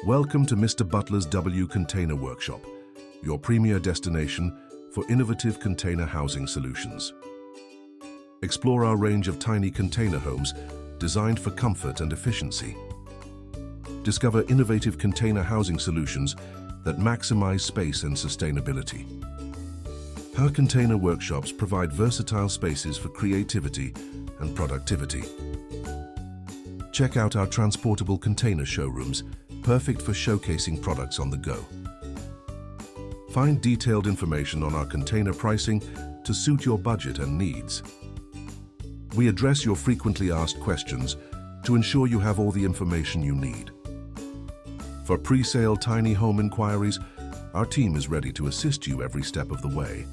Welcome to Mr. Butler's W Container Workshop, your premier destination for innovative container housing solutions. Explore our range of tiny container homes designed for comfort and efficiency. Discover innovative container housing solutions that maximize space and sustainability. Our container workshops provide versatile spaces for creativity and productivity. Check out our transportable container showrooms, perfect for showcasing products on the go. Find detailed information on our container pricing to suit your budget and needs. We address your frequently asked questions to ensure you have all the information you need. For pre-sale tiny home inquiries, our team is ready to assist you every step of the way.